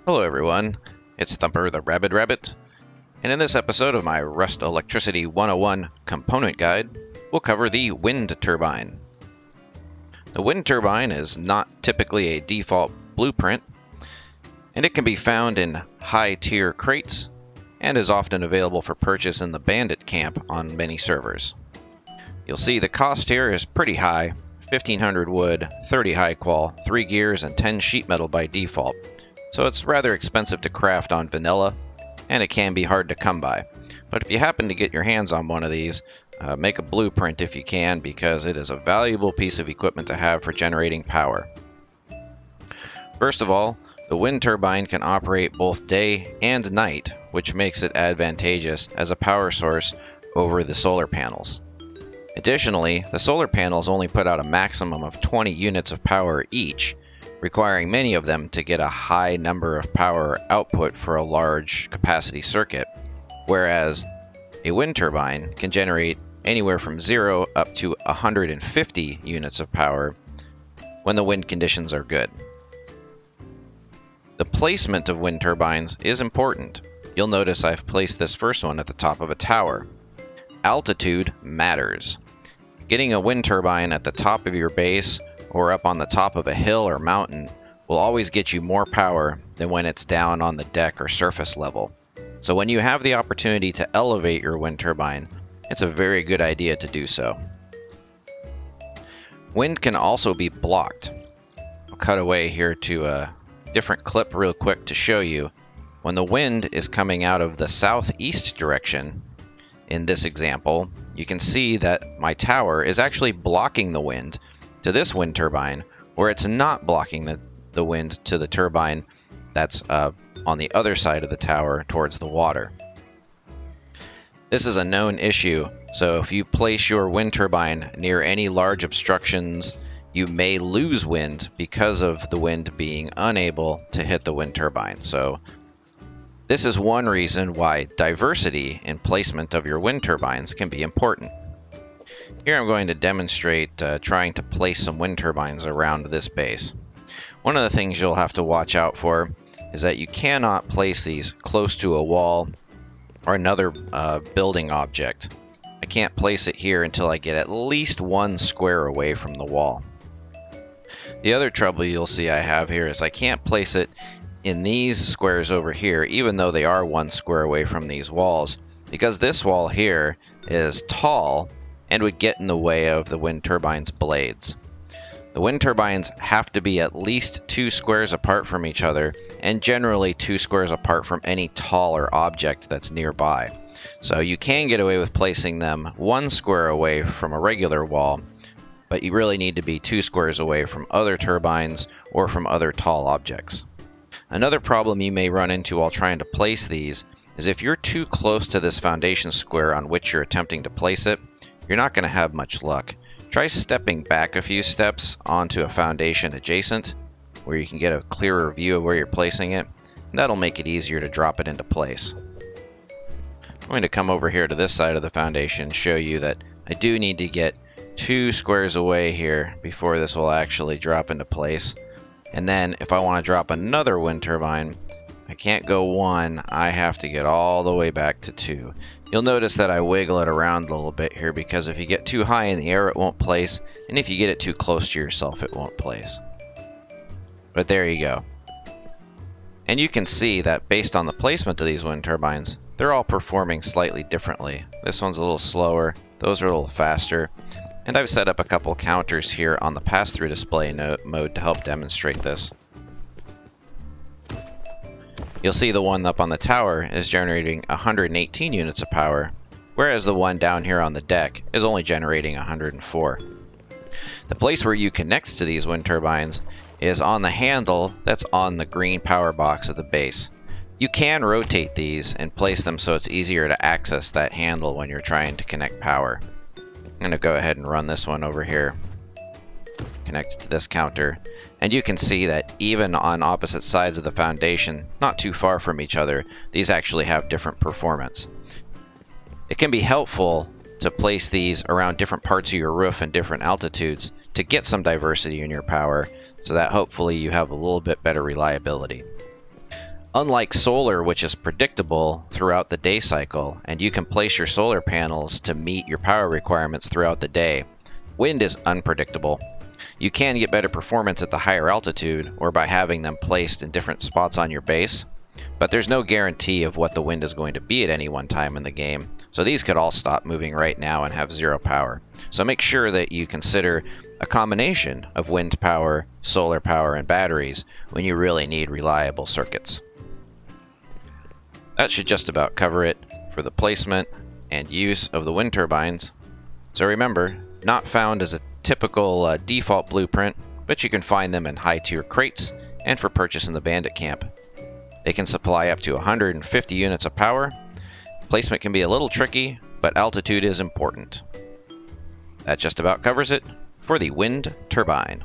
Hello everyone, it's Thumper the Rabid Rabbit, and in this episode of my Rust Electricity 101 component guide, we'll cover the wind turbine. The wind turbine is not typically a default blueprint, and it can be found in high-tier crates, and is often available for purchase in the Bandit camp on many servers. You'll see the cost here is pretty high, 1500 wood, 30 high qual, 3 gears, and 10 sheet metal by default. So it's rather expensive to craft on vanilla, and it can be hard to come by. But if you happen to get your hands on one of these, make a blueprint if you can, because it is a valuable piece of equipment to have for generating power. First of all, the wind turbine can operate both day and night, which makes it advantageous as a power source over the solar panels. Additionally, the solar panels only put out a maximum of 20 units of power each, requiring many of them to get a high number of power output for a large capacity circuit, whereas a wind turbine can generate anywhere from 0 up to 150 units of power when the wind conditions are good. The placement of wind turbines is important. You'll notice I've placed this first one at the top of a tower. Altitude matters. Getting a wind turbine at the top of your base or up on the top of a hill or mountain will always get you more power than when it's down on the deck or surface level. So when you have the opportunity to elevate your wind turbine, it's a very good idea to do so. Wind can also be blocked. I'll cut away here to a different clip real quick to show you. When the wind is coming out of the southeast direction, in this example, you can see that my tower is actually blocking the wind to this wind turbine, where it's not blocking the wind to the turbine that's on the other side of the tower towards the water. This is a known issue, so if you place your wind turbine near any large obstructions, you may lose wind because of the wind being unable to hit the wind turbine. So this is one reason why diversity in placement of your wind turbines can be important. Here I'm going to demonstrate trying to place some wind turbines around this base. One of the things you'll have to watch out for is that you cannot place these close to a wall or another building object. I can't place it here until I get at least 1 square away from the wall. The other trouble you'll see I have here is I can't place it in these squares over here, even though they are 1 square away from these walls, because this wall here is tall and would get in the way of the wind turbine's blades. The wind turbines have to be at least 2 squares apart from each other, and generally 2 squares apart from any taller object that's nearby. So you can get away with placing them 1 square away from a regular wall, but you really need to be 2 squares away from other turbines or from other tall objects. Another problem you may run into while trying to place these is if you're too close to this foundation square on which you're attempting to place it, you're not going to have much luck. Try stepping back a few steps onto a foundation adjacent, where you can get a clearer view of where you're placing it, and that'll make it easier to drop it into place. I'm going to come over here to this side of the foundation and show you that I do need to get 2 squares away here before this will actually drop into place. And then if I want to drop another wind turbine, I can't go 1, I have to get all the way back to 2. You'll notice that I wiggle it around a little bit here, because if you get too high in the air it won't place, and if you get it too close to yourself it won't place. But there you go. And you can see that based on the placement of these wind turbines, they're all performing slightly differently. This one's a little slower, those are a little faster. And I've set up a couple counters here on the pass-through display mode to help demonstrate this. You'll see the one up on the tower is generating 118 units of power, whereas the one down here on the deck is only generating 104. The place where you connect to these wind turbines is on the handle that's on the green power box at the base. You can rotate these and place them so it's easier to access that handle when you're trying to connect power. I'm going to go ahead and run this one over here, connect to this counter, and you can see that even on opposite sides of the foundation, not too far from each other, these actually have different performance. It can be helpful to place these around different parts of your roof and different altitudes to get some diversity in your power, so that hopefully you have a little bit better reliability. Unlike solar, which is predictable throughout the day cycle, and you can place your solar panels to meet your power requirements throughout the day, wind is unpredictable. You can get better performance at the higher altitude or by having them placed in different spots on your base, but there's no guarantee of what the wind is going to be at any one time in the game, so these could all stop moving right now and have zero power. So make sure that you consider a combination of wind power, solar power, and batteries when you really need reliable circuits. That should just about cover it for the placement and use of the wind turbines. So remember, not found as a typical default blueprint, but you can find them in high-tier crates and for purchase in the bandit camp. They can supply up to 150 units of power. Placement can be a little tricky, but altitude is important. That just about covers it for the wind turbine.